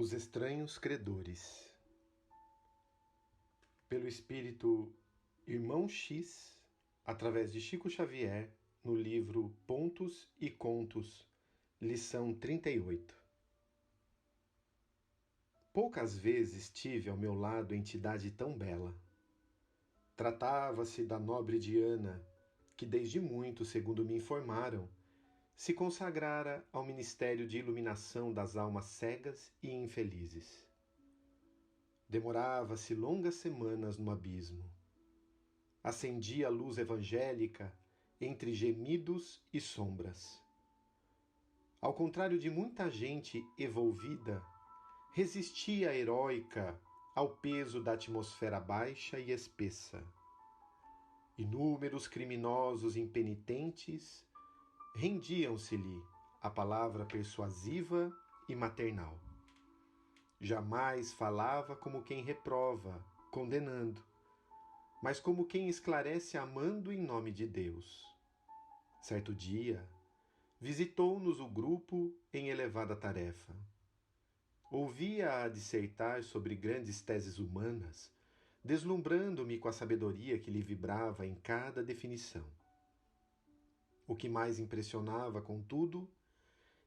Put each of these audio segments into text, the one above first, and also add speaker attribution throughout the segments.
Speaker 1: Os Estranhos Credores. Pelo espírito Irmão X, através de Chico Xavier, no livro Pontos e Contos, lição 38. Poucas vezes tive ao meu lado entidade tão bela. Tratava-se da nobre Diana, que desde muito, segundo me informaram, se consagrara ao ministério de iluminação das almas cegas e infelizes. Demorava-se longas semanas no abismo. Acendia a luz evangélica entre gemidos e sombras. Ao contrário de muita gente evolvida, resistia heróica ao peso da atmosfera baixa e espessa. Inúmeros criminosos impenitentes rendiam-se-lhe a palavra persuasiva e maternal. Jamais falava como quem reprova, condenando, mas como quem esclarece amando em nome de Deus. Certo dia, visitou-nos o grupo em elevada tarefa. Ouvia-a dissertar sobre grandes teses humanas, deslumbrando-me com a sabedoria que lhe vibrava em cada definição. O que mais impressionava, contudo,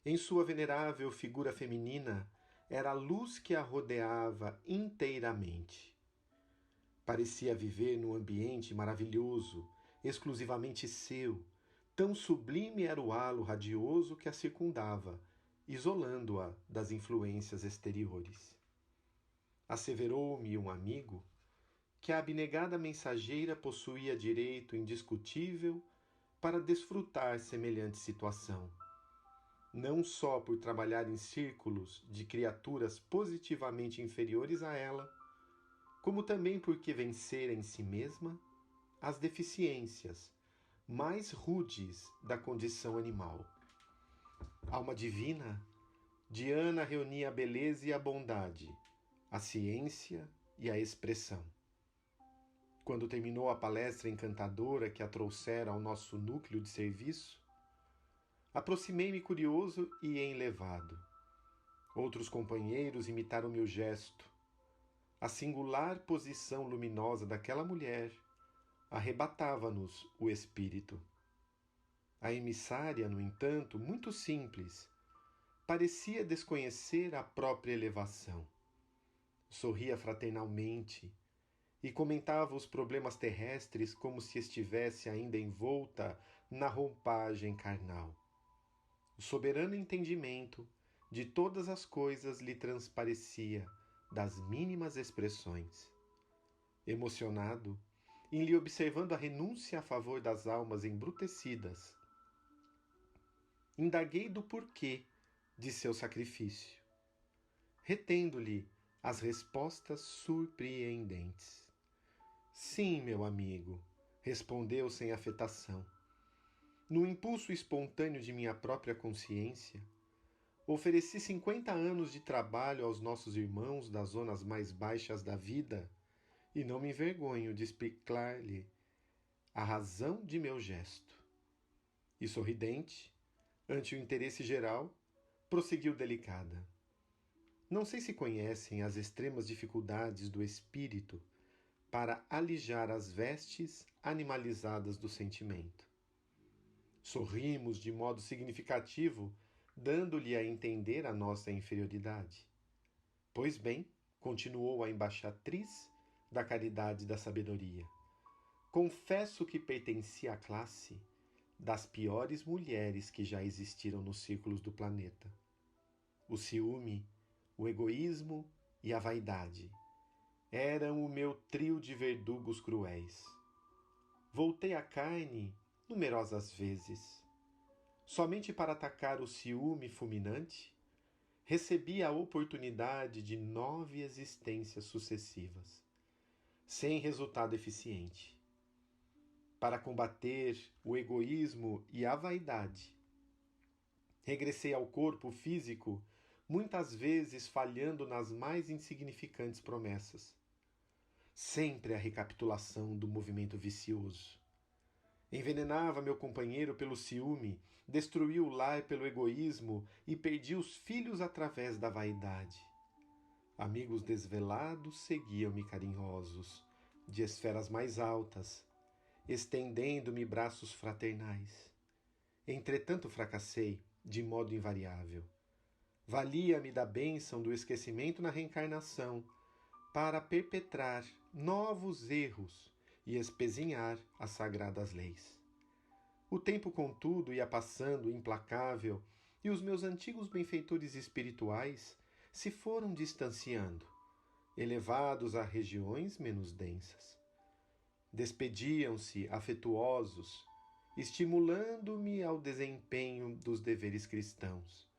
Speaker 1: em sua venerável figura feminina, era a luz que a rodeava inteiramente. Parecia viver num ambiente maravilhoso, exclusivamente seu, tão sublime era o halo radioso que a circundava, isolando-a das influências exteriores. Asseverou-me um amigo que a abnegada mensageira possuía direito indiscutível para desfrutar semelhante situação, não só por trabalhar em círculos de criaturas positivamente inferiores a ela, como também porque vencera em si mesma as deficiências mais rudes da condição animal. Alma divina, Diana reunia a beleza e a bondade, a ciência e a expressão. Quando terminou a palestra encantadora que a trouxera ao nosso núcleo de serviço, aproximei-me curioso e enlevado. Outros companheiros imitaram meu gesto. A singular posição luminosa daquela mulher arrebatava-nos o espírito. A emissária, no entanto, muito simples, parecia desconhecer a própria elevação. Sorria fraternalmente e comentava os problemas terrestres como se estivesse ainda envolta na roupagem carnal. O soberano entendimento de todas as coisas lhe transparecia das mínimas expressões. Emocionado, em lhe observando a renúncia a favor das almas embrutecidas, indaguei do porquê de seu sacrifício, retendo-lhe as respostas surpreendentes. Sim, meu amigo, respondeu sem afetação. No impulso espontâneo de minha própria consciência, ofereci 50 anos de trabalho aos nossos irmãos das zonas mais baixas da vida e não me envergonho de explicar-lhe a razão de meu gesto. E sorridente, ante o interesse geral, prosseguiu delicada. Não sei se conhecem as extremas dificuldades do espírito para alijar as vestes animalizadas do sentimento. Sorrimos de modo significativo, dando-lhe a entender a nossa inferioridade. Pois bem, continuou a embaixatriz da caridade e da sabedoria, confesso que pertenci à classe das piores mulheres que já existiram nos círculos do planeta. O ciúme, o egoísmo e a vaidade eram o meu trio de verdugos cruéis. Voltei à carne numerosas vezes. Somente para atacar o ciúme fulminante, recebi a oportunidade de 9 existências sucessivas, sem resultado eficiente. Para combater o egoísmo e a vaidade, regressei ao corpo físico, muitas vezes falhando nas mais insignificantes promessas. Sempre a recapitulação do movimento vicioso. Envenenava meu companheiro pelo ciúme, destruía o lar pelo egoísmo e perdi os filhos através da vaidade. Amigos desvelados seguiam-me carinhosos, de esferas mais altas, estendendo-me braços fraternais. Entretanto fracassei, de modo invariável. Valia-me da bênção do esquecimento na reencarnação para perpetrar novos erros e espezinhar as sagradas leis. O tempo, contudo, ia passando implacável e os meus antigos benfeitores espirituais se foram distanciando, elevados a regiões menos densas. Despediam-se afetuosos, estimulando-me ao desempenho dos deveres cristãos,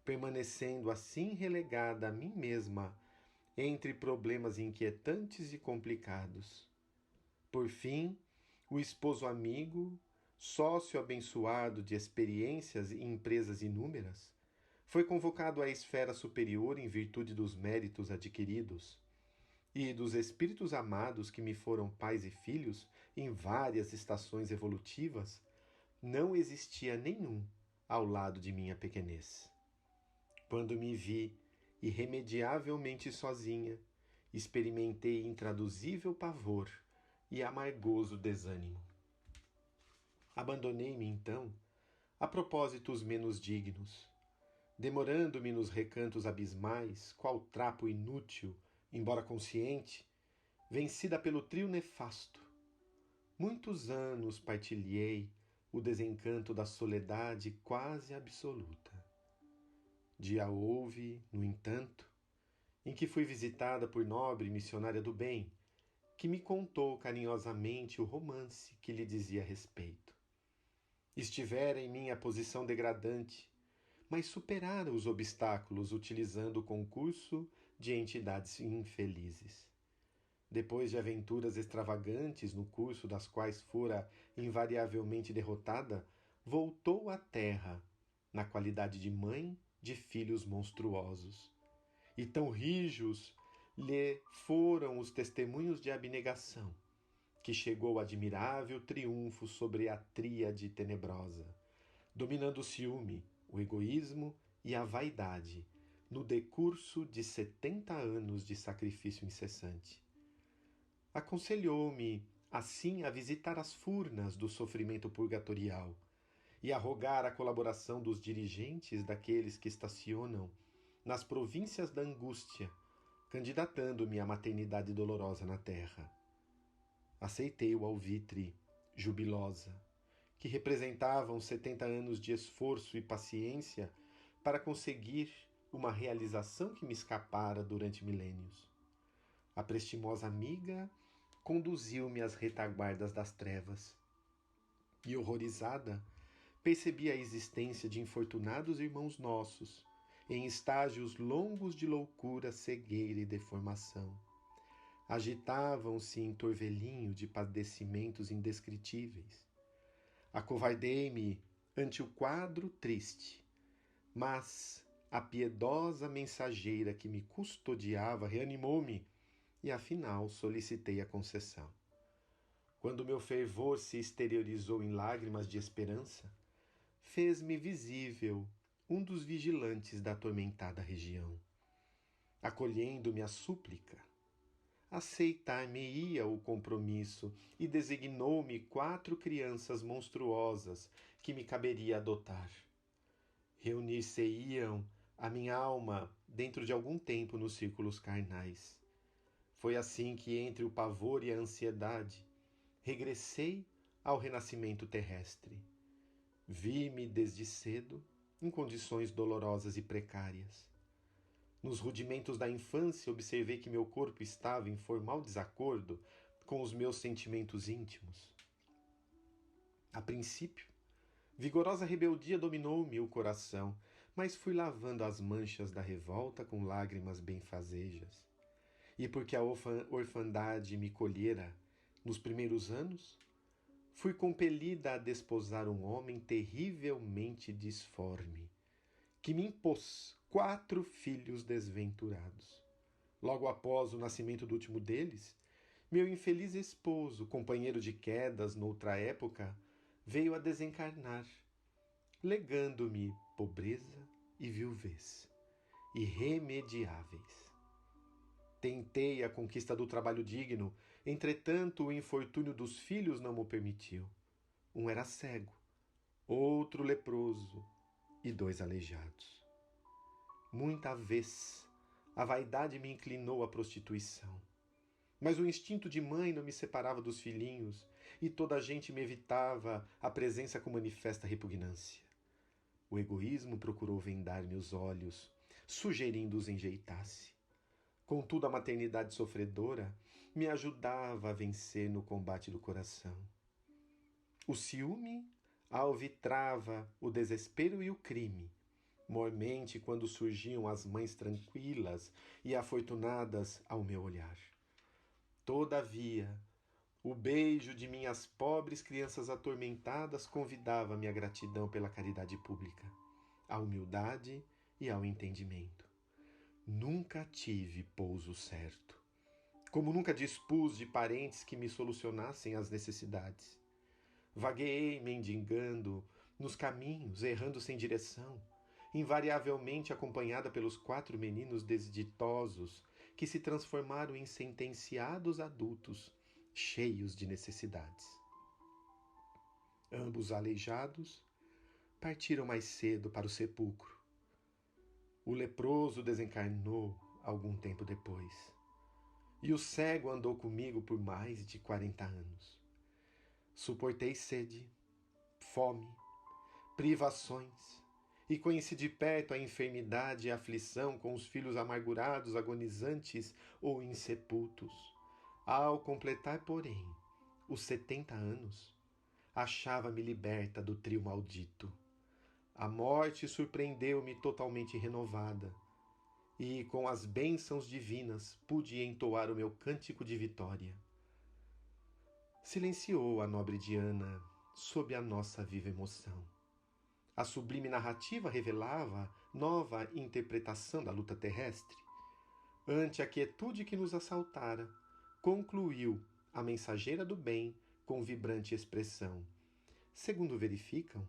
Speaker 1: permanecendo assim relegada a mim mesma entre problemas inquietantes e complicados. Por fim, o esposo amigo, sócio abençoado de experiências e empresas inúmeras, foi convocado à esfera superior em virtude dos méritos adquiridos e dos espíritos amados que me foram pais e filhos em várias estações evolutivas, não existia nenhum ao lado de minha pequenez. Quando me vi irremediavelmente sozinha, experimentei intraduzível pavor e amargoso desânimo. Abandonei-me, então, a propósitos menos dignos, demorando-me nos recantos abismais, qual trapo inútil, embora consciente, vencida pelo trio nefasto. Muitos anos partilhei o desencanto da soledade quase absoluta. Dia houve, no entanto, em que fui visitada por nobre missionária do bem, que me contou carinhosamente o romance que lhe dizia respeito. Estivera em minha posição degradante, mas superara os obstáculos utilizando o concurso de entidades infelizes. Depois de aventuras extravagantes no curso das quais fora invariavelmente derrotada, voltou à terra, na qualidade de mãe de filhos monstruosos. E tão rijos lhe foram os testemunhos de abnegação, que chegou a admirável triunfo sobre a tríade tenebrosa, dominando o ciúme, o egoísmo e a vaidade, no decurso de 70 anos de sacrifício incessante. Aconselhou-me, assim, a visitar as furnas do sofrimento purgatorial e a rogar a colaboração dos dirigentes daqueles que estacionam nas províncias da angústia, candidatando-me à maternidade dolorosa na terra. Aceitei o alvitre, jubilosa, que representavam 70 anos de esforço e paciência para conseguir uma realização que me escapara durante milênios. A prestimosa amiga conduziu-me às retaguardas das trevas e, horrorizada, percebi a existência de infortunados irmãos nossos, em estágios longos de loucura, cegueira e deformação. Agitavam-se em torvelinho de padecimentos indescritíveis. Acovardei-me ante o quadro triste, mas a piedosa mensageira que me custodiava reanimou-me e, afinal, solicitei a concessão. Quando meu fervor se exteriorizou em lágrimas de esperança, fez-me visível um dos vigilantes da atormentada região. Acolhendo-me a súplica, aceitar-me-ia o compromisso e designou-me 4 crianças monstruosas que me caberia adotar. Reunir-se-iam a minha alma dentro de algum tempo nos círculos carnais. Foi assim que, entre o pavor e a ansiedade, regressei ao renascimento terrestre. Vi-me desde cedo em condições dolorosas e precárias. Nos rudimentos da infância, observei que meu corpo estava em formal desacordo com os meus sentimentos íntimos. A princípio, vigorosa rebeldia dominou-me o coração, mas fui lavando as manchas da revolta com lágrimas benfazejas. E porque a orfandade me colhera nos primeiros anos, fui compelida a desposar um homem terrivelmente disforme, que me impôs 4 filhos desventurados. Logo após o nascimento do último deles, meu infeliz esposo, companheiro de quedas noutra época, veio a desencarnar, legando-me pobreza e viuvez, irremediáveis. Tentei a conquista do trabalho digno, entretanto o infortúnio dos filhos não mo permitiu. Um era cego, outro leproso e 2 aleijados. Muita vez a vaidade me inclinou à prostituição. Mas o instinto de mãe não me separava dos filhinhos e toda a gente me evitava a presença com manifesta repugnância. O egoísmo procurou vendar-me os olhos, sugerindo os enjeitasse. Contudo, a maternidade sofredora me ajudava a vencer no combate do coração. O ciúme alvitrava o desespero e o crime, mormente quando surgiam as mães tranquilas e afortunadas ao meu olhar. Todavia, o beijo de minhas pobres crianças atormentadas convidava-me à gratidão pela caridade pública, à humildade e ao entendimento. Nunca tive pouso certo. Como nunca dispus de parentes que me solucionassem as necessidades. Vagueei mendigando nos caminhos, errando sem direção, invariavelmente acompanhada pelos 4 meninos desditosos que se transformaram em sentenciados adultos, cheios de necessidades. Ambos aleijados partiram mais cedo para o sepulcro. O leproso desencarnou algum tempo depois, e o cego andou comigo por mais de 40 anos. Suportei sede, fome, privações, e conheci de perto a enfermidade e a aflição com os filhos amargurados, agonizantes ou insepultos. Ao completar, porém, os 70 anos, achava-me liberta do trio maldito. A morte surpreendeu-me totalmente renovada, e com as bênçãos divinas pude entoar o meu cântico de vitória. Silenciou a nobre Diana sob a nossa viva emoção. A sublime narrativa revelava nova interpretação da luta terrestre. Ante a quietude que nos assaltara, concluiu a mensageira do bem com vibrante expressão. Segundo verificam,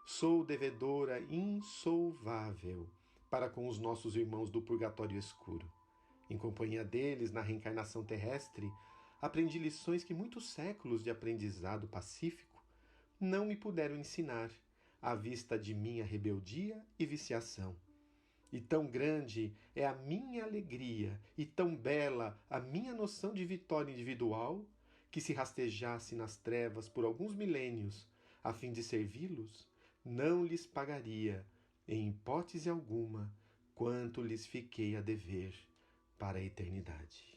Speaker 1: sou devedora insolvável para com os nossos irmãos do purgatório escuro. Em companhia deles, na reencarnação terrestre, aprendi lições que muitos séculos de aprendizado pacífico não me puderam ensinar, à vista de minha rebeldia e viciação. E tão grande é a minha alegria e tão bela a minha noção de vitória individual, que se rastejasse nas trevas por alguns milênios, a fim de servi-los, não lhes pagaria, em hipótese alguma, quanto lhes fiquei a dever para a eternidade.